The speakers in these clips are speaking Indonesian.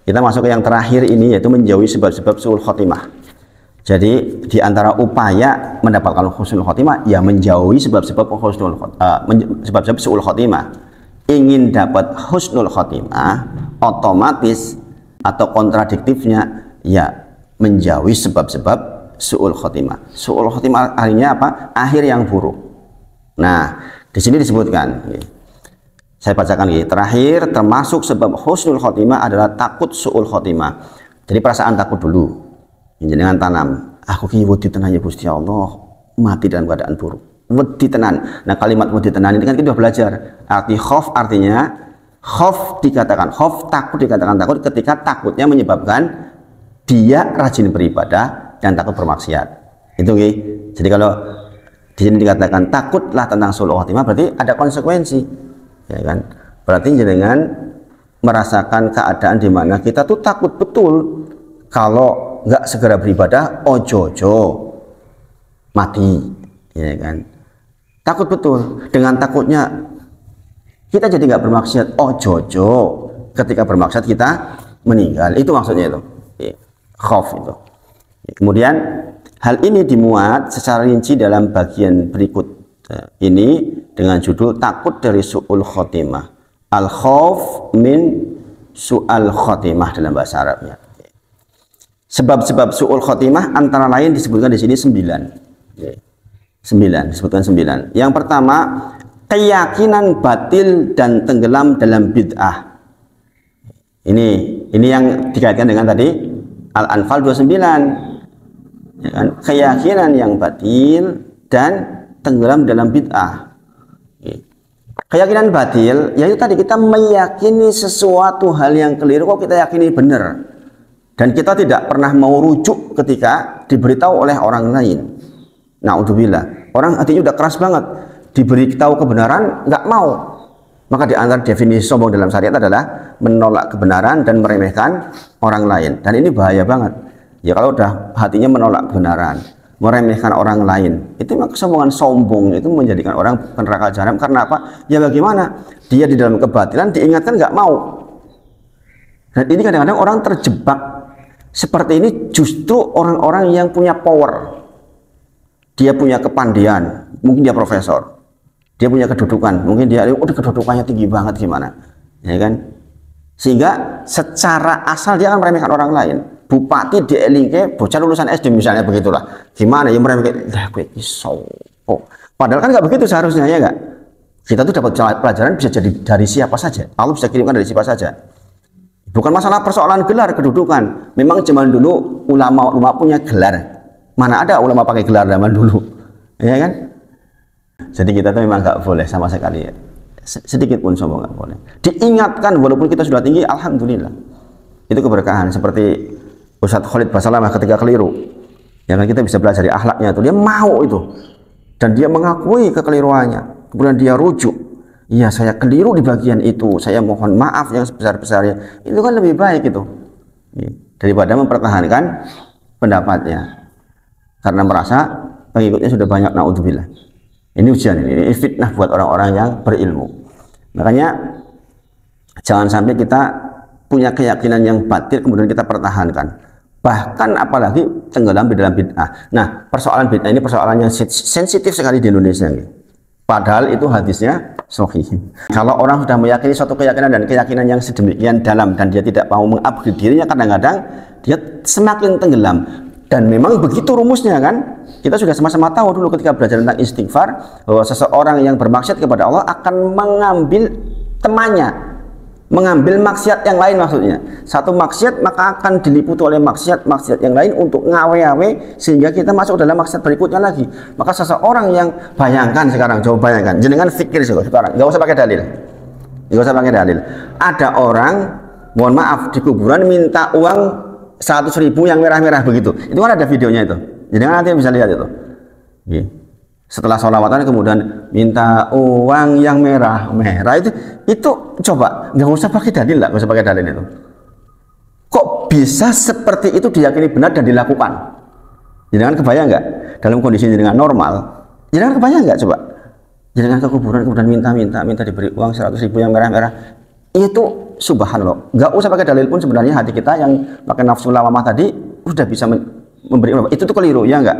Kita masuk ke yang terakhir ini, yaitu menjauhi sebab-sebab su'ul khotimah. Jadi di antara upaya mendapatkan husnul khotimah ya menjauhi sebab-sebab sebab-sebab su'ul khotimah. Ingin dapat husnul khotimah, otomatis atau kontradiktifnya ya menjauhi sebab-sebab su'ul khotimah. Su'ul khotimah artinya apa? Akhir yang buruk. Nah, di sini disebutkan, saya bacakan lagi. Terakhir, termasuk sebab husnul khotimah adalah takut su'ul khotimah. Jadi perasaan takut dulu. Jangan tanam. Aku ki wedi tenan ya Gusti Allah, mati dalam keadaan buruk. Wedi tenan. Nah, kalimat wedi tenan ini kan kita sudah belajar. Arti khauf artinya khauf dikatakan khauf, takut dikatakan takut ketika takutnya menyebabkan dia rajin beribadah dan takut bermaksiat. Itu nggih. Jadi kalau di sini dikatakan takutlah tentang su'ul khotimah berarti ada konsekuensi. Ya kan? Berarti jenengan merasakan keadaan di mana kita tuh takut betul kalau nggak segera beribadah ojo-ojo mati, ya kan? Takut betul. Dengan takutnya kita jadi nggak bermaksiat, ojo-ojo ketika bermaksiat kita meninggal. Itu maksudnya itu, khauf itu. Kemudian hal ini dimuat secara rinci dalam bagian berikut ini dengan judul takut dari su'ul khotimah. Al khauf min su'al khotimah dalam bahasa Arabnya. Sebab-sebab su'ul khotimah antara lain disebutkan di sini 9. 9 disebutkan 9. Yang pertama, keyakinan batil dan tenggelam dalam bid'ah. Ini yang dikaitkan dengan tadi Al-Anfal 29. Ya kan? Keyakinan yang batil dan tenggelam dalam bid'ah. Keyakinan batil yaitu tadi kita meyakini sesuatu hal yang keliru kok kita yakini benar. Dan kita tidak pernah mau rujuk ketika diberitahu oleh orang lain. Na'udzubillah. Orang hatinya udah keras banget. Diberitahu kebenaran, nggak mau. Maka di antara definisi sombong dalam syariat adalah menolak kebenaran dan meremehkan orang lain. Dan ini bahaya banget. Ya kalau udah hatinya menolak kebenaran, meremehkan orang lain, itu memang kesombongan. Sombong itu menjadikan orang neraka jahanam. Karena apa? Ya bagaimana? Dia di dalam kebatilan diingatkan nggak mau. Dan ini kadang-kadang orang terjebak seperti ini justru orang-orang yang punya power. Dia punya kepandian, mungkin dia profesor, dia punya kedudukan, mungkin dia udah kedudukannya tinggi banget gimana, ya kan? Sehingga secara asal dia akan meremehkan orang lain. Bupati di Elingke, bocah lulusan SD misalnya begitulah, gimana ya meremehkan? Padahal kan nggak begitu seharusnya, ya nggak? Kita tuh dapat pelajaran bisa jadi dari siapa saja. Allah bisa kirimkan dari siapa saja. Bukan masalah persoalan gelar kedudukan. Memang zaman dulu ulama punya gelar. Mana ada ulama pakai gelar zaman dulu, ya kan? Jadi kita tuh memang nggak boleh sama sekali, sedikit pun sombong nggak boleh. Diingatkan walaupun kita sudah tinggi, alhamdulillah. Itu keberkahan. Seperti Ustadz Khalid Basalamah ketika keliru, ya kan, kita bisa belajar dari akhlaknya itu. Dia mau itu dan dia mengakui kekeliruannya. Kemudian dia rujuk. Iya, saya keliru di bagian itu, saya mohon maaf yang sebesar-besarnya. Itu kan lebih baik itu daripada mempertahankan pendapatnya karena merasa pengikutnya sudah banyak. Naudzubillah. Ini ujian, ini fitnah buat orang-orang yang berilmu. Makanya jangan sampai kita punya keyakinan yang batil kemudian kita pertahankan, bahkan apalagi tenggelam di dalam bid'ah. Nah, persoalan bid'ah ini persoalan yang sensitif sekali di Indonesia ini. Padahal itu hadisnya sahih. Kalau orang sudah meyakini suatu keyakinan dan keyakinan yang sedemikian dalam dan dia tidak mau mengupgrade dirinya, kadang-kadang dia semakin tenggelam. Dan memang begitu rumusnya kan? Kita sudah sama-sama tahu dulu ketika belajar tentang istighfar bahwa seseorang yang bermaksiat kepada Allah akan mengambil temannya, mengambil maksiat yang lain maksudnya. Satu maksiat maka akan diliputi oleh maksiat yang lain untuk ngawe-ngawe sehingga kita masuk dalam maksiat berikutnya lagi. Maka seseorang yang bayangkan sekarang, coba bayangkan, jenengan fikir sekarang, nggak usah pakai dalil, nggak usah pakai dalil. Ada orang, mohon maaf, di kuburan minta uang 100.000 yang merah-merah begitu. Itu kan ada videonya itu. Jenengan nanti bisa lihat itu. Setelah sholawatan kemudian minta uang yang merah-merah itu coba nggak usah pakai dalil lah, nggak usah pakai dalil itu. Kok bisa seperti itu diyakini benar dan dilakukan? Jangan kebayang nggak dalam kondisi dengan normal? Jangan kebayang nggak coba? Jangan ke kuburan kemudian minta diberi uang 100.000 yang merah-merah. Itu subhanallah, nggak usah pakai dalil pun sebenarnya hati kita yang pakai nafsu lawamah tadi udah bisa memberi. Itu tuh keliru, ya enggak?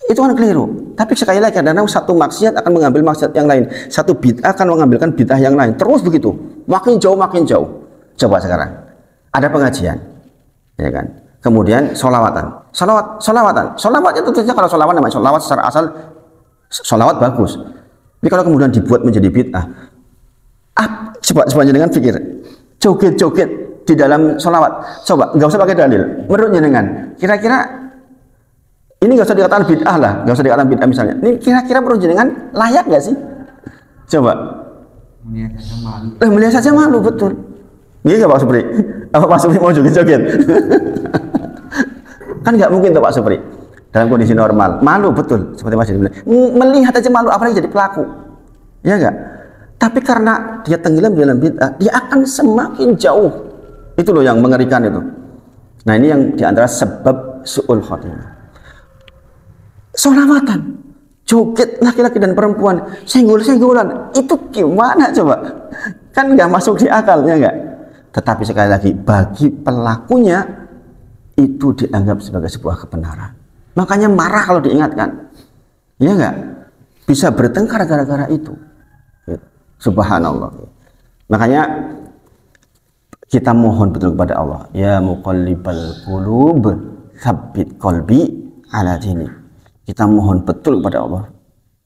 Itu kan keliru. Tapi sekali lagi, kadang-kadang satu maksiat akan mengambil maksiat yang lain, satu bid'ah akan mengambilkan bid'ah yang lain, terus begitu, makin jauh makin jauh. Coba sekarang ada pengajian, ya kan? Kemudian solawatan, solawat itu tentunya kalau solawat namanya solawat secara asal solawat bagus. Tapi kalau kemudian dibuat menjadi bid'ah, coba jenengan pikir, joget-joget di dalam sholawat, coba nggak usah pakai dalil, menurut jenengan kira-kira ini nggak usah dikatakan bid'ah lah, nggak usah dikatakan bid'ah misalnya, ini kira-kira menurut jenengan layak nggak sih? Coba melihat saja malu, betul. Iya nggak Pak Supri? Apa Pak Supri mau joget-joget? Kan nggak mungkin tuh Pak Supri dalam kondisi normal, malu, betul, seperti Mas Jadi melihat aja malu, apalagi jadi pelaku, ya enggak? Tapi karena dia tenggelam di dalam bid'ah, dia akan semakin jauh. Itu loh yang mengerikan itu. Nah, ini yang diantara sebab su'ul khotimah. Sholawatan, joget laki-laki dan perempuan, senggol-senggolan, itu gimana coba? Kan nggak masuk di akal, ya enggak? Tetapi sekali lagi, bagi pelakunya itu dianggap sebagai sebuah kebenaran. Makanya marah kalau diingatkan, ya enggak? Bisa bertengkar gara-gara itu. Subhanallah. Makanya kita mohon betul kepada Allah, ya muqallibal qulub tsabbit qalbi ala dini. Kita mohon betul kepada Allah,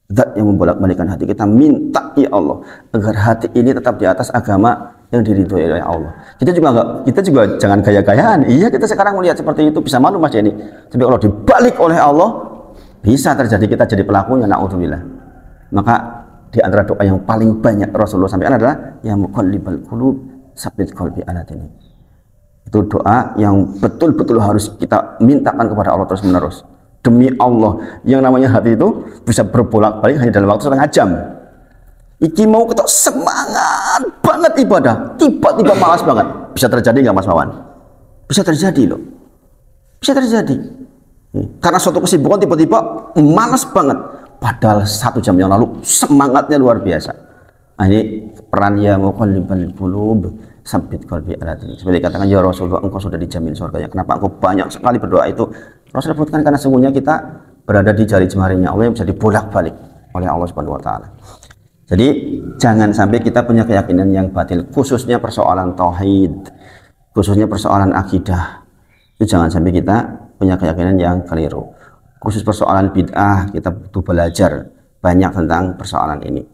zat yang membolak-balikkan hati. Kita minta ya Allah agar hati ini tetap di atas agama yang diridhoi oleh Allah. Kita juga jangan gaya-gayaan. Iya, kita sekarang melihat seperti itu bisa malu Mas Jenny. Tapi kalau dibalik oleh Allah, bisa terjadi kita jadi pelakunya, naudzubillah. Maka di antara doa yang paling banyak Rasulullah sampaikan adalah ya muqallibal qulub tsabbit qalbi ala dini. Itu doa yang betul-betul harus kita mintakan kepada Allah terus menerus. Demi Allah, yang namanya hati itu bisa berbolak-balik hanya dalam waktu setengah jam. Iki mau ketok semangat banget ibadah, tiba-tiba malas banget. Bisa terjadi nggak Mas Mawan? Bisa terjadi loh. Bisa terjadi. Karena suatu kesibukan tiba-tiba malas banget. Padahal 1 jam yang lalu semangatnya luar biasa. Nah, ini peran ya muqallibal qulub tsabbit qalbi ala dini. Seperti dikatakan ya Rasulullah, engkau sudah dijamin surganya. Kenapa engkau banyak sekali berdoa itu? Rasul sebutkan karena sesungguhnya kita berada di jari jemarinya Allah yang bisa dibolak-balik oleh Allah Subhanahu wa taala. Jadi jangan sampai kita punya keyakinan yang batil, khususnya persoalan tauhid, khususnya persoalan akidah. Itu jangan sampai kita punya keyakinan yang keliru. Khusus persoalan bid'ah, kita butuh belajar banyak tentang persoalan ini.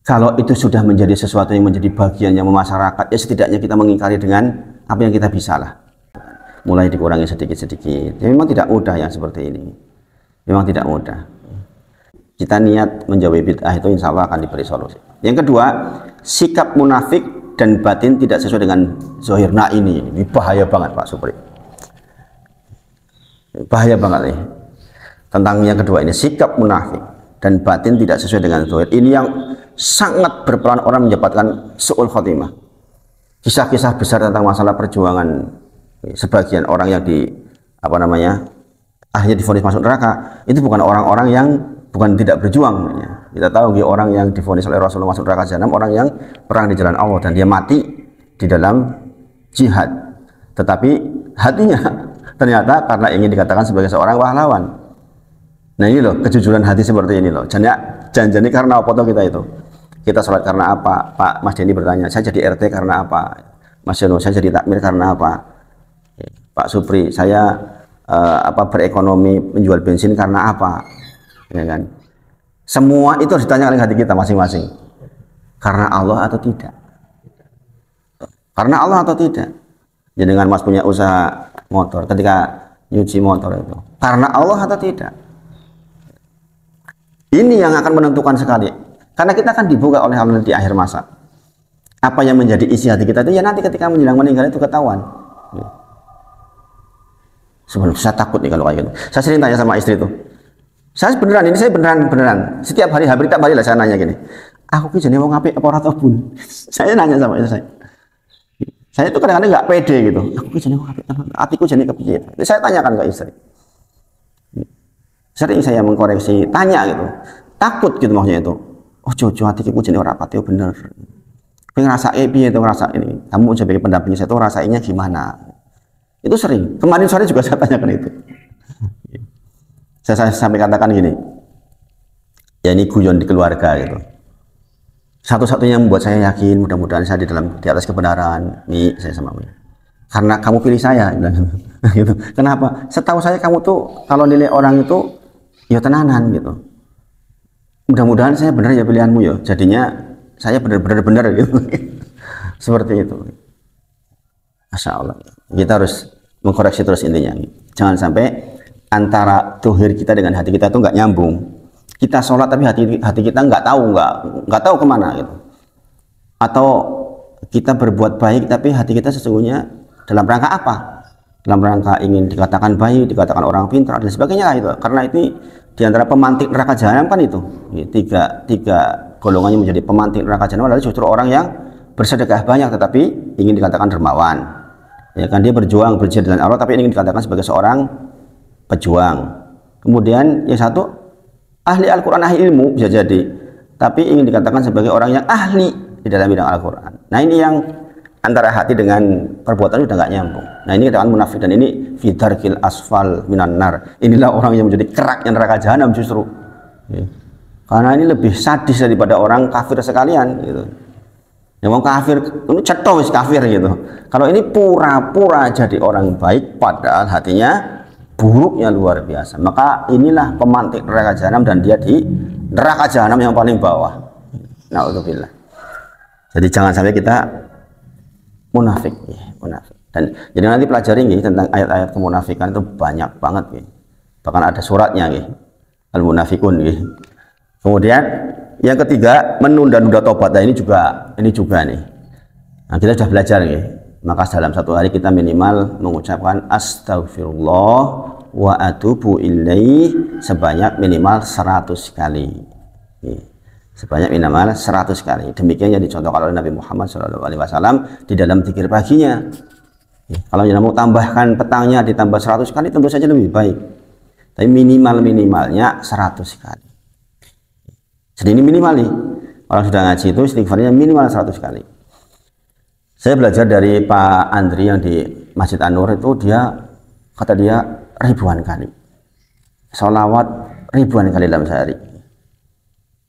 Kalau itu sudah menjadi sesuatu yang menjadi bagian yang masyarakat, ya setidaknya kita mengingkari dengan apa yang kita bisa lah. Mulai dikurangi sedikit-sedikit. Ya, memang tidak mudah yang seperti ini. Memang tidak mudah. Kita niat menjauhi bid'ah itu insya Allah akan diberi solusi. Yang kedua, sikap munafik dan batin tidak sesuai dengan zahir. Nah ini bahaya banget Pak Supri. Bahaya banget nih. Tentang yang kedua ini, sikap munafik dan batin tidak sesuai dengan zahir. Ini yang sangat berperan orang menyebabkan su'ul khotimah. Kisah-kisah besar tentang masalah perjuangan sebagian orang yang akhirnya divonis masuk neraka, itu bukan orang-orang yang bukan tidak berjuang. Kita tahu orang yang divonis oleh Rasulullah masuk neraka jahanam, orang yang perang di jalan Allah dan dia mati di dalam jihad, tetapi hatinya ternyata karena ingin dikatakan sebagai seorang pahlawan. Nah ini loh, kejujuran hati seperti ini loh. Jangan karena apa toh kita itu? Kita sholat karena apa? Pak Mas Denny bertanya, saya jadi RT karena apa? Mas Yono, saya jadi takmir karena apa? Pak Supri, saya berekonomi menjual bensin karena apa? Ya kan? Semua itu harus ditanyakan oleh hati kita masing-masing. Karena Allah atau tidak? Karena Allah atau tidak? Jadi dengan Mas punya usaha motor, ketika nyuci motor itu, karena Allah atau tidak? Ini yang akan menentukan sekali. Karena kita akan dibuka oleh Allah di akhir masa. Apa yang menjadi isi hati kita itu ya nanti ketika menjelang meninggal itu ketahuan. Sebelum saya takut nih kalau kayak gitu. Saya sering tanya sama istri itu. Saya beneran setiap hari hampir tiap hari lah saya nanya gini. Aku ki jenenge wong apik apa ora tau Bun? Saya nanya sama istri saya. Saya itu kadang-kadang nggak pede gitu. Aku ki jenenge wong apik, hatiku jenenge kepiye? Saya tanyakan ke istri. Sering saya mengkoreksi, tanya gitu. Takut gitu maksudnya itu. Oh jojo hatiku jenenge ora pati bener. ngerasa piye itu ngerasa ini. Kamu sebagai pendamping saya itu rasainya gimana? Itu sering. Kemarin sore juga saya tanyakan itu. Saya sampai katakan gini. Ya ini guyon di keluarga gitu. Satu-satunya yang membuat saya yakin mudah-mudahan saya di atas kebenaran. Nih saya sama kamu. Karena kamu pilih saya gitu. Kenapa? Setahu saya kamu tuh kalau nilai orang itu ya tenanan gitu. Mudah-mudahan saya benar ya pilihanmu ya. Jadinya saya benar-benar gitu. Seperti itu. Masya Allah. Kita harus mengkoreksi terus intinya. Jangan sampai antara tuhir kita dengan hati kita itu nggak nyambung. Kita sholat tapi hati kita nggak tahu kemana gitu. Atau kita berbuat baik tapi hati kita sesungguhnya dalam rangka apa? Dalam rangka ingin dikatakan baik, dikatakan orang pintar dan sebagainya lah itu. Karena ini diantara pemantik neraka jahanam kan itu. Tiga golongannya menjadi pemantik neraka jahanam adalah justru orang yang bersedekah banyak tetapi ingin dikatakan dermawan. Ya kan dia berjuang berjihad dengan Allah tapi ingin dikatakan sebagai seorang pejuang. Kemudian yang satu ahli Al-Quran, ahli ilmu bisa jadi, tapi ingin dikatakan sebagai orang yang ahli di dalam bidang Al-Quran. Nah ini yang antara hati dengan perbuatan sudah nggak nyambung. Nah ini katakan munafik dan ini fidarkil asfal minan nar. Inilah orang yang menjadi keraknya neraka jahanam justru. Ya. Karena ini lebih sadis daripada orang kafir sekalian gitu. Yang mau kafir ini cetok wis kafir gitu. Kalau ini pura-pura jadi orang baik padahal hatinya buruknya luar biasa. Maka inilah pemantik neraka jahanam dan dia di neraka jahanam yang paling bawah. Na'udzubillah. Jadi jangan sampai kita munafik, munafik. Dan jadi nanti pelajari nih tentang ayat-ayat kemunafikan itu banyak banget nih. Bahkan ada suratnya nih. Al-Munafikun nih. Kemudian yang ketiga menunda-nunda tobat. Nah, ini juga nih. Nah, kita sudah belajar nih. Maka dalam satu hari kita minimal mengucapkan astagfirullah wa atubu ilaih sebanyak minimal 100 kali. Sebanyak minimal 100 kali. Demikian yang dicontohkan oleh Nabi Muhammad SAW di dalam zikir paginya. Kalau yang mau tambahkan petangnya ditambah 100 kali tentu saja lebih baik. Tapi minimalnya 100 kali. Jadi ini minimal nih. Orang sudah ngaji itu istighfarnya minimal 100 kali. Saya belajar dari Pak Andri yang di Masjid An-Nur itu kata dia ribuan kali. Sholawat ribuan kali dalam sehari.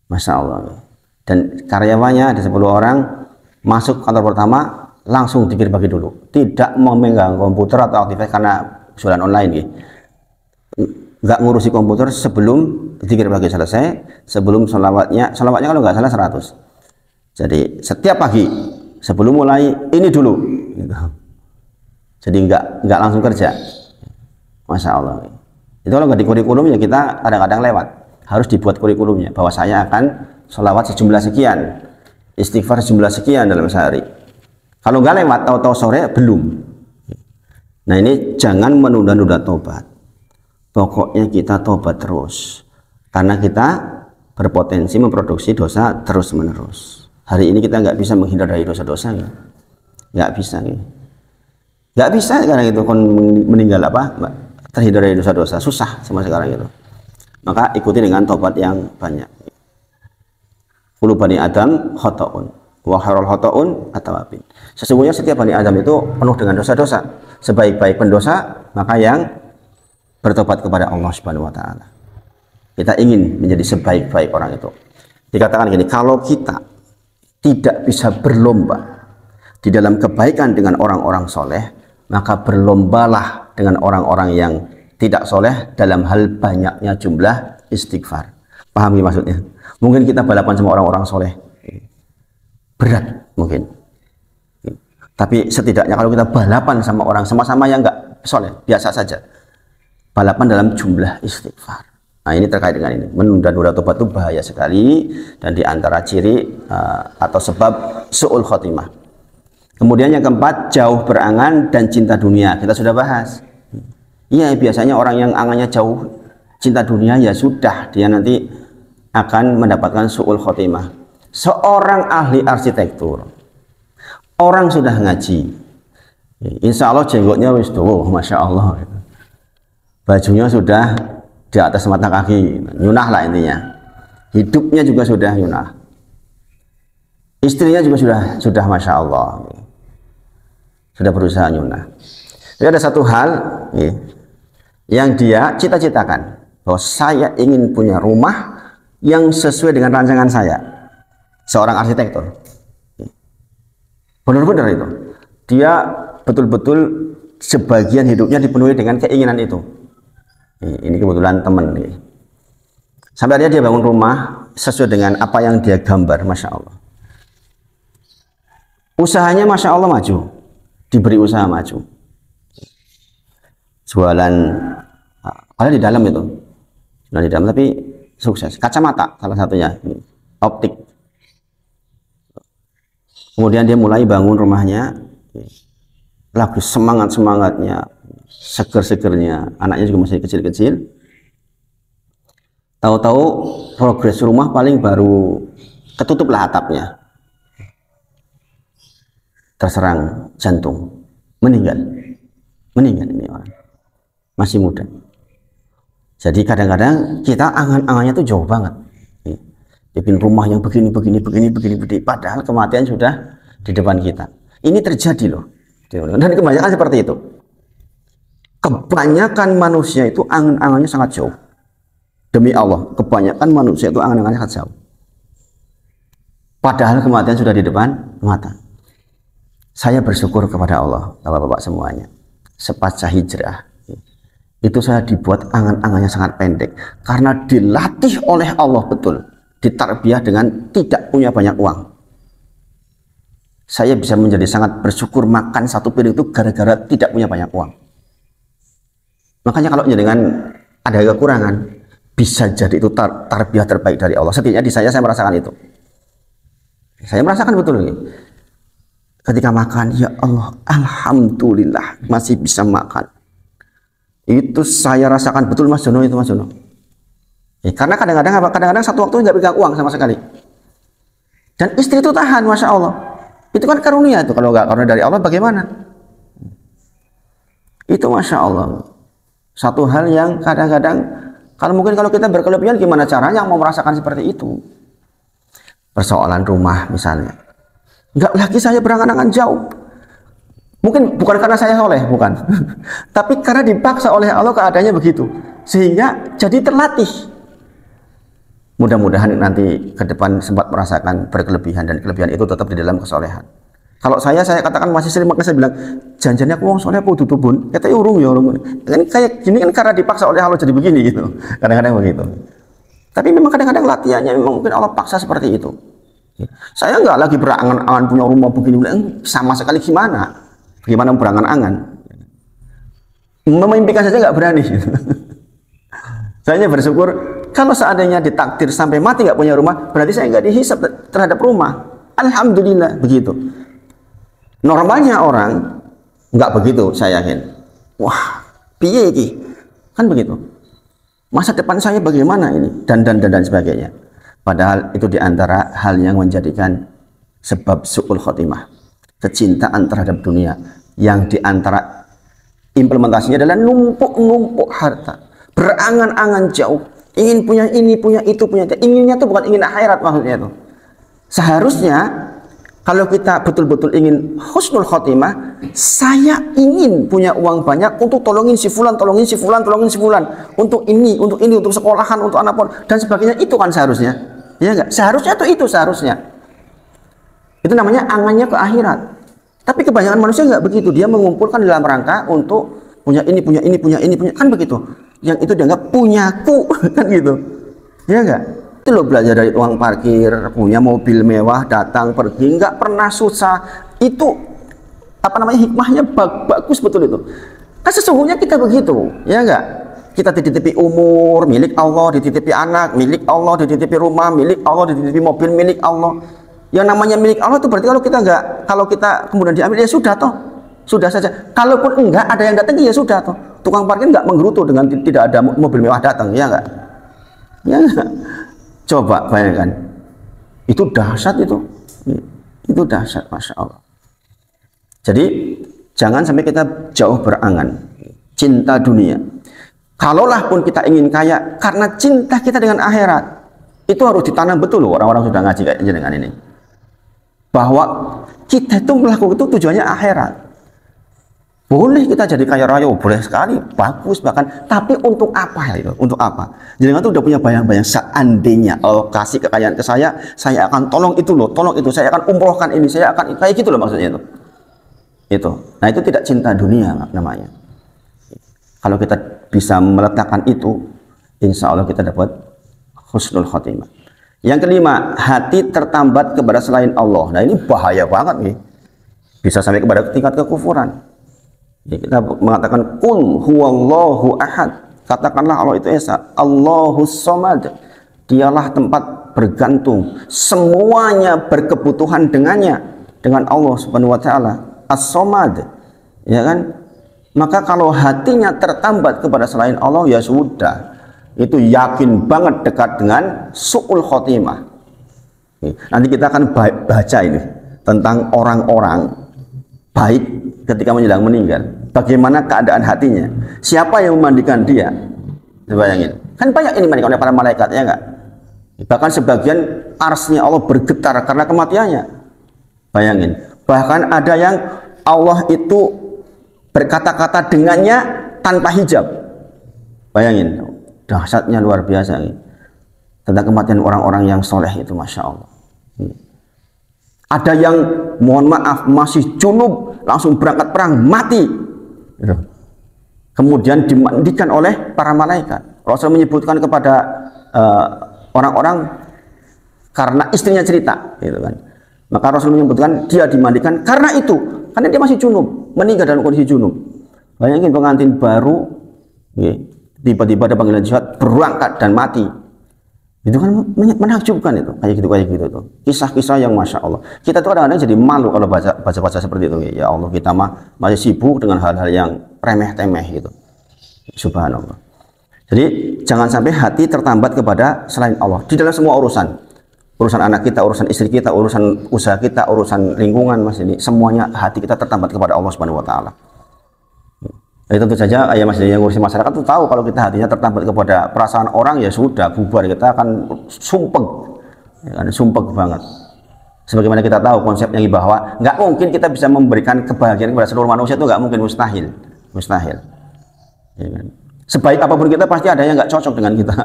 Masya Allah. Dan karyawannya ada 10 orang masuk kantor pertama langsung dikir bagi dulu. Tidak memegang komputer atau aktivitas karena jualan online gitu. Nggak ngurusi komputer sebelum dikir bagi selesai, sebelum sholawatnya kalau nggak salah 100. Jadi setiap pagi sebelum mulai ini dulu gitu. Jadi nggak langsung kerja. Masya Allah. Itu kalau nggak di kurikulum ya kita kadang-kadang lewat. Harus dibuat kurikulumnya bahwa saya akan sholawat sejumlah sekian, istighfar sejumlah sekian dalam sehari. Kalau nggak lewat tahu-tahu sore belum. Nah ini jangan menunda-nunda tobat. Pokoknya kita tobat terus karena kita berpotensi memproduksi dosa terus menerus. Hari ini kita nggak bisa menghindar dari dosa-dosa ya. Nggak bisa ya. Nggak bisa sekarang itu meninggal terhindar dari dosa-dosa susah sama sekarang itu. Maka ikuti dengan tobat yang banyak. Kullu bani Adam khata'un wa khairul khata'un at-tawwabin. Sesungguhnya setiap bani Adam itu penuh dengan dosa-dosa. Sebaik-baik pendosa maka yang bertobat kepada Allah Subhanahu wa taala. Kita ingin menjadi sebaik-baik orang itu. Dikatakan gini, kalau kita tidak bisa berlomba di dalam kebaikan dengan orang-orang soleh, maka berlombalah dengan orang-orang yang tidak soleh dalam hal banyaknya jumlah istighfar. Pahami maksudnya? Mungkin kita balapan sama orang-orang soleh, berat mungkin. Tapi setidaknya kalau kita balapan sama orang sama-sama yang nggak soleh, biasa saja. Balapan dalam jumlah istighfar. Nah ini terkait dengan ini. Menunda-nunda tobat itu bahaya sekali dan diantara ciri atau sebab su'ul khotimah. Kemudian yang keempat, jauh berangan dan cinta dunia. Kita sudah bahas. Iya biasanya orang yang angannya jauh cinta dunia ya sudah dia nanti akan mendapatkan su'ul khotimah. Seorang ahli arsitektur, orang sudah ngaji, insya Allah jenggotnya wis tuh, masya Allah. Bajunya sudah di atas mata kaki, nyunah lah intinya. Hidupnya juga sudah nyunah. Istrinya juga sudah Masya Allah, sudah berusaha nyunah. Jadi ada satu hal yang dia cita-citakan, bahwa saya ingin punya rumah yang sesuai dengan rancangan saya, seorang arsitektur. Benar-benar itu, dia betul-betul sebagian hidupnya dipenuhi dengan keinginan itu. Ini kebetulan teman nih. Sampai dia bangun rumah sesuai dengan apa yang dia gambar, Masya Allah. Usahanya Masya Allah maju, diberi usaha maju. Jualan, padahal di dalam itu, di dalam tapi sukses. Kacamata salah satunya, optik. Kemudian dia mulai bangun rumahnya, lagi semangat-semangatnya, seger-segernya, anaknya juga masih kecil-kecil. Tahu-tahu progres rumah paling baru ketutuplah atapnya, terserang jantung, meninggal ini orang masih muda. Jadi kadang-kadang kita angan-angannya tuh jauh banget, bikin rumah yang begini, padahal kematian sudah di depan kita. Ini terjadi loh, dan kebanyakan seperti itu. Kebanyakan manusia itu angan-angannya sangat jauh. Demi Allah, kebanyakan manusia itu angan-angannya sangat jauh, padahal kematian sudah di depan mata. Saya bersyukur kepada Allah, bapak-bapak semuanya, sepasca hijrah itu saya dibuat angan-angannya sangat pendek, karena dilatih oleh Allah betul, ditarbiyah dengan tidak punya banyak uang. Saya bisa menjadi sangat bersyukur makan satu piring itu gara-gara tidak punya banyak uang. Makanya kalau dengan ada kekurangan, bisa jadi itu tarbiyah terbaik dari Allah. Setidaknya di saya merasakan itu. Saya merasakan betul ini. Ketika makan, ya Allah, alhamdulillah masih bisa makan. Itu saya rasakan betul, Mas Jono, itu Mas Jono. Karena kadang-kadang satu waktu nggak pegang uang sama sekali. Dan istri itu tahan, Masya Allah. Itu kan karunia itu. Kalau nggak karunia dari Allah, bagaimana? Itu Masya Allah. Satu hal yang kadang-kadang, kalau kita berkelebihan, gimana caranya mau merasakan seperti itu? Persoalan rumah misalnya, nggak lagi saya berangan-angan jauh. Mungkin bukan karena saya soleh, bukan. Tapi karena dipaksa oleh Allah keadaannya begitu, sehingga jadi terlatih. Mudah-mudahan nanti ke depan sempat merasakan berkelebihan, dan kelebihan itu tetap di dalam kesolehan. Kalau saya katakan masih sering, makanya saya bilang, janjinya aku wong soleh apa tutupun, katanya urung ya urung. Kan kayak gini kan karena dipaksa oleh Allah jadi begini gitu. Kadang-kadang begitu. Tapi memang kadang-kadang latihannya memang mungkin Allah paksa seperti itu. Saya nggak lagi berangan-angan punya rumah begini, sama sekali gimana berangan-angan. Memimpikan saja nggak berani. Saya bersyukur kalau seandainya ditakdir sampai mati nggak punya rumah, berarti saya nggak dihisab terhadap rumah. Alhamdulillah begitu. Normalnya orang nggak begitu, saya yakin. Wah, piye iki? Kan begitu. Masa depan saya bagaimana ini? Dan sebagainya. Padahal itu diantara hal yang menjadikan sebab su'ul khotimah, kecintaan terhadap dunia, yang diantara implementasinya adalah numpuk harta, berangan-angan jauh, ingin punya ini, punya itu, punya itu. Inginnya tuh bukan ingin akhirat maksudnya itu. Seharusnya kalau kita betul-betul ingin husnul khotimah, saya ingin punya uang banyak untuk tolongin si fulan, untuk ini, untuk sekolahan, untuk anak pun dan sebagainya. Itu kan seharusnya, ya enggak? Seharusnya itu seharusnya. Itu namanya angannya ke akhirat. Tapi kebanyakan manusia enggak begitu. Dia mengumpulkan dalam rangka untuk punya ini, kan begitu. Yang itu dianggap punyaku, kan gitu. Ya enggak? Itu loh, belajar dari uang parkir, punya mobil mewah, datang pergi, nggak pernah susah. Itu hikmahnya bagus betul itu. Kan sesungguhnya kita begitu, ya enggak? Kita dititipi umur milik Allah, dititipi anak milik Allah, dititipi rumah milik Allah, dititipi mobil milik Allah. Yang namanya milik Allah itu berarti kalau kita kemudian diambil, ya sudah toh, sudah saja. Kalaupun enggak ada yang datang, ya sudah toh. Tukang parkir nggak menggerutu dengan tidak ada mobil mewah datang, ya enggak? Ya enggak? Coba bayangkan, itu dahsyat itu dahsyat, Masya Allah. Jadi jangan sampai kita jauh berangan, cinta dunia. Kalaulah pun kita ingin kaya, karena cinta kita dengan akhirat, itu harus ditanam betul loh. Orang-orang sudah ngaji kayak dengan ini. bahwa kita itu melakukan itu tujuannya akhirat. Boleh kita jadi kaya raya, boleh sekali, bagus bahkan. Tapi untuk apa itu? Untuk apa? Jangan tuh udah punya bayang-bayang seandainya Allah kasih kekayaan ke saya akan tolong itu loh, tolong itu, saya akan umrohkan ini, saya akan kayak gitu loh maksudnya itu. Itu. Nah itu tidak cinta dunia namanya. Kalau kita bisa meletakkan itu, insya Allah kita dapat husnul khotimah. Yang kelima, hati tertambat kepada selain Allah. Nah ini bahaya banget nih. Bisa sampai kepada tingkat kekufuran. Ya, kita mengatakan qul huwallahu ahad, katakanlah Allah itu esa, Allahus somad, dialah tempat bergantung, semuanya berkebutuhan dengannya, dengan Allah subhanahu wa ta'ala, as-somad, ya kan? Maka kalau hatinya tertambat kepada selain Allah, ya sudah, itu yakin banget dekat dengan su'ul khotimah. Nanti kita akan baca ini tentang orang-orang baik ketika menjelang meninggal, bagaimana keadaan hatinya, siapa yang memandikan dia. Bayangin, kan banyak ini dimandikan oleh para malaikat, ya enggak? Bahkan sebagian arsnya Allah bergetar karena kematiannya. Bayangin, bahkan ada yang Allah itu berkata-kata dengannya tanpa hijab. Bayangin, dahsyatnya luar biasa ini tentang kematian orang-orang yang soleh itu, masya Allah. Ada yang mohon maaf masih junub langsung berangkat perang mati, kemudian dimandikan oleh para malaikat. Rasul menyebutkan kepada orang-orang karena istrinya cerita, gitu kan. Maka Rasul menyebutkan dia dimandikan karena itu, karena dia masih junub, meninggal dalam kondisi junub. Bayangin pengantin baru, tiba-tiba ada panggilan jihad, berangkat dan mati. Itu kan menakjubkan itu, kayak gitu tuh. Kisah-kisah yang masya Allah. Kita tuh kadang-kadang jadi malu kalau baca seperti itu. Ya Allah, kita mah masih sibuk dengan hal-hal yang remeh-temeh gitu. Subhanallah. Jadi jangan sampai hati tertambat kepada selain Allah di dalam semua urusan. Urusan anak kita, urusan istri kita, urusan usaha kita, urusan lingkungan, Mas, ini semuanya hati kita tertambat kepada Allah Subhanahu wa taala. Jadi tentu saja ya Mas, yang ngurusin masyarakat tuh tahu kalau kita hatinya tertambat kepada perasaan orang, ya sudah bubar, kita akan sumpek, ya kan, sumpek banget. Sebagaimana kita tahu konsepnya bahwa nggak mungkin kita bisa memberikan kebahagiaan kepada seluruh manusia, itu nggak mungkin, mustahil. Ya kan? Sebaik apapun kita pasti ada yang nggak cocok dengan kita,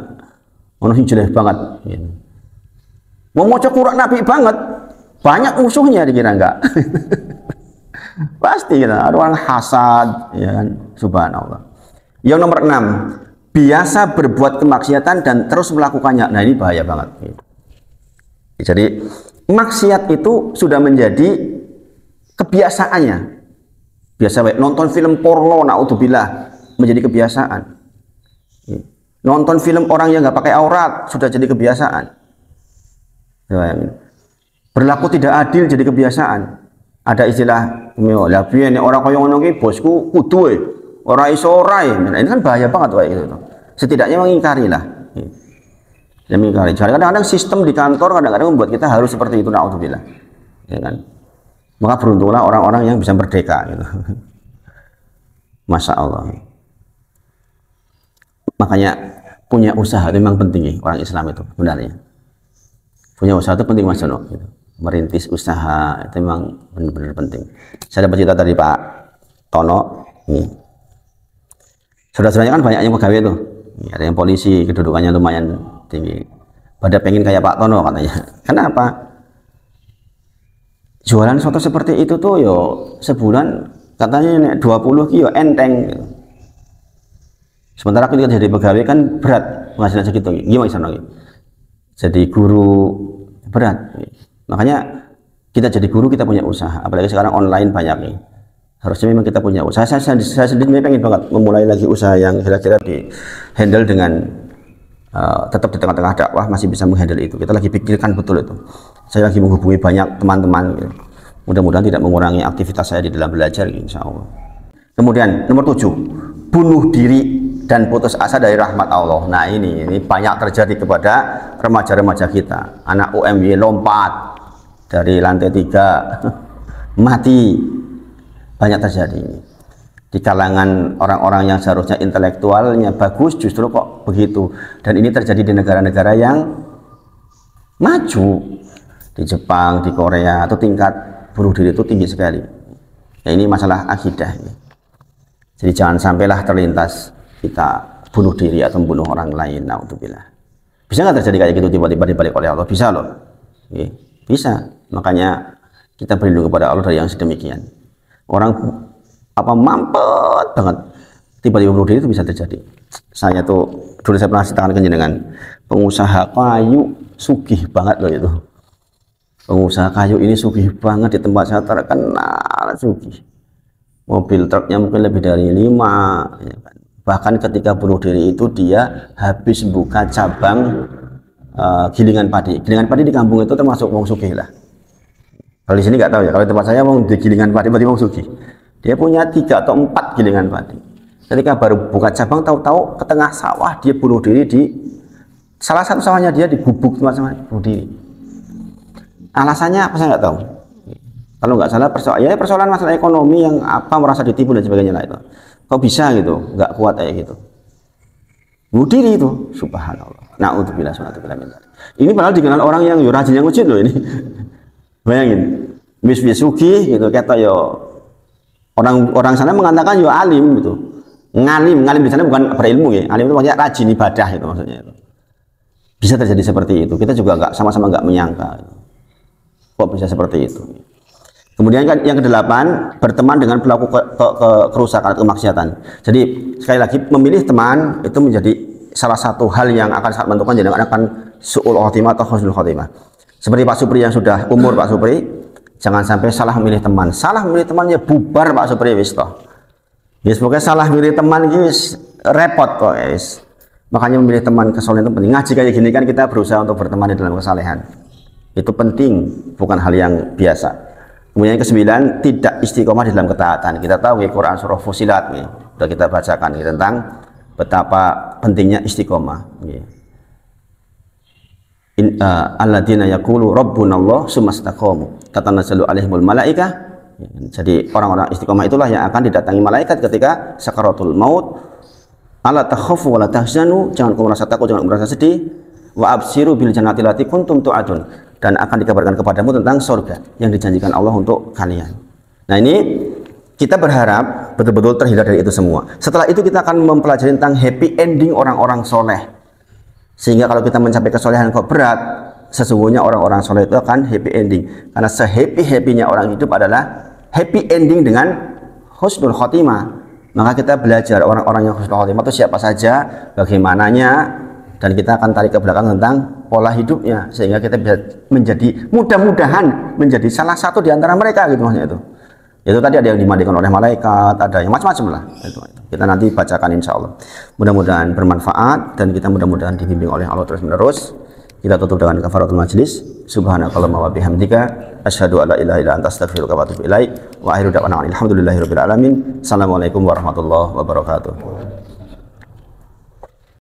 manusia jelek banget. Ya. Mau maca Quran Nabi banget, banyak musuhnya dikira enggak. Pasti kita ada orang hasad, ya kan? Subhanallah. Yang nomor 6, biasa berbuat kemaksiatan dan terus melakukannya. Nah ini bahaya banget. Jadi maksiat itu sudah menjadi kebiasaannya. Biasa baik nonton film porno, naudzubillah, menjadi kebiasaan. Nonton film orang yang nggak pakai aurat sudah jadi kebiasaan. Berlaku tidak adil jadi kebiasaan. Ada istilah, lah piye nek ora kaya ngono ki bosku kudu ora iso ora. Ini kan bahaya banget kayak gitu. Setidaknya mengingkari lah. Ya mengingkari. Kadang-kadang sistem di kantor kadang-kadang membuat kita harus seperti itu, naudzubillah. Ya kan? Maka beruntunglah orang-orang yang bisa merdeka gitu. Masya Allah. Makanya punya usaha itu memang penting, orang Islam itu sebenarnya. Punya usaha itu penting, Mas Jono gitu. Merintis usaha itu memang benar-benar penting. Saya dapat cerita dari Pak Tono nih. Saudara-saudaranya kan banyak yang pegawai tuh. Ada yang polisi, kedudukannya lumayan tinggi. Pada pengen kayak Pak Tono katanya. Kenapa? Jualan soto seperti itu tuh yo sebulan katanya 20 ki yo enteng gitu. Sementara kita jadi pegawai kan berat penghasilan segitu. Gimana sana gitu. Jadi guru berat. Makanya kita jadi guru, kita punya usaha, apalagi sekarang online banyak nih. Harusnya memang kita punya usaha. Saya sendiri pengen banget memulai lagi usaha yang kira-kira di handle dengan tetap di tengah-tengah dakwah masih bisa menghandle itu. Kita lagi pikirkan betul itu. Saya lagi menghubungi banyak teman-teman gitu. Mudah-mudahan tidak mengurangi aktivitas saya di dalam belajar, insya Allah. Kemudian nomor 7, bunuh diri dan putus asa dari rahmat Allah. Nah ini banyak terjadi kepada remaja-remaja kita. Anak UMY lompat dari lantai 3 mati, banyak terjadi ini di kalangan orang-orang yang seharusnya intelektualnya bagus, justru kok begitu. Dan ini terjadi di negara-negara yang maju. di Jepang, di Korea, atau tingkat bunuh diri itu tinggi sekali. Ya, ini masalah akidah. Jadi jangan sampailah terlintas kita bunuh diri atau membunuh orang lain. Naudzubillah. Bisa nggak terjadi kayak gitu tiba-tiba dibalik oleh Allah? Bisa loh. Oke. Bisa. Makanya kita berlindung kepada Allah dari yang sedemikian. Orang mampet banget tiba-tiba bunuh diri itu bisa terjadi. Saya tuh dulu saya pernah ceritakan dengan pengusaha kayu sugih banget loh itu. Pengusaha kayu ini sugih banget, di tempat saya terkenal sugih. Mobil truknya mungkin lebih dari 5, ya kan. Bahkan ketika bunuh diri itu dia habis buka cabang gilingan padi. Gilingan padi di kampung itu termasuk wong sugih lah. Kalau di sini nggak tahu ya. Kalau di tempat saya wong di gilingan padi berarti wong sugih. Dia punya 3 atau 4 gilingan padi. Ketika baru buka cabang, tahu-tahu ke tengah sawah dia bunuh diri di salah satu sawahnya, dia digubuk teman-teman, bunuh diri. Alasannya apa saya nggak tahu. Kalau nggak salah persoalan masalah ekonomi yang merasa ditipu dan sebagainya lah itu. Kok bisa gitu, nggak kuat kayak gitu. Bunuh diri itu, subhanallah. Na'udzubillah min dzalik. Ini padahal dikenal orang yang rajin yang masjid loh ini. Bayangin, wis sugi gitu, kata yo orang sana mengatakan yo alim gitu. Ngalim di sana bukan berilmu ya. Alim itu maksudnya rajin ibadah itu maksudnya itu. Bisa terjadi seperti itu. Kita juga sama-sama nggak menyangka. Kok bisa seperti itu? Kemudian kan yang ke-8, berteman dengan pelaku kerusakan atau kemaksiatan. Jadi sekali lagi memilih teman itu menjadi salah satu hal yang akan sangat menentukan jadi akan su'ul khotimah atau husnul khotimah. Seperti Pak Supri yang sudah umur, Pak Supri, jangan sampai salah memilih teman. Salah memilih temannya bubar Pak Supri wis toh. Yes, pokoknya salah milih teman guys repot kok guys. Makanya memilih teman kesolehan itu penting. Ngaji kayak gini kan kita berusaha untuk berteman di dalam kesalehan. Itu penting, bukan hal yang biasa. Kemudian yang ke-9, tidak istiqomah di dalam ketaatan. Kita tahu ya Quran surah Fusilat nih, sudah kita bacakan nih, tentang betapa pentingnya istiqomah. Alladzina yaqulu rabbunallah tsumastaqamu tatanazzalu alaihimul malaikah. Jadi orang-orang istiqomah itulah yang akan didatangi malaikat ketika sakaratul maut. Ala takhafu wa la tahzanu, jangan kamu merasa takut, jangan merasa sedih. Wa absiru bil jannati allati kuntum tu'adun, dan akan dikabarkan kepadamu tentang surga yang dijanjikan Allah untuk kalian. Nah, ini kita berharap betul-betul terhindar dari itu semua. Setelah itu kita akan mempelajari tentang happy ending orang-orang soleh. Sehingga kalau kita mencapai kesolehan kok berat, sesungguhnya orang-orang soleh itu akan happy ending. Karena sehappy-happynya orang hidup adalah happy ending dengan husnul khotimah. Maka kita belajar orang-orang yang husnul khotimah itu siapa saja, bagaimananya, dan kita akan tarik ke belakang tentang pola hidupnya, sehingga kita bisa menjadi, mudah-mudahan menjadi salah satu di antara mereka gitu maksudnya itu. Itu tadi ada yang dimandikan oleh malaikat, ada yang macam-macam lah. Itu. Kita nanti bacakan insya Allah. Mudah-mudahan bermanfaat dan kita mudah-mudahan dibimbing oleh Allah terus-menerus. Kita tutup dengan kafaratul majlis. Subhanakallahumma wa bihamdika asyhadu an la ilaha illa anta astaghfiruka wa atubu ilaik. Wa akhiru da'wana alhamdulillahirabbil alamin. Assalamualaikum warahmatullahi wabarakatuh.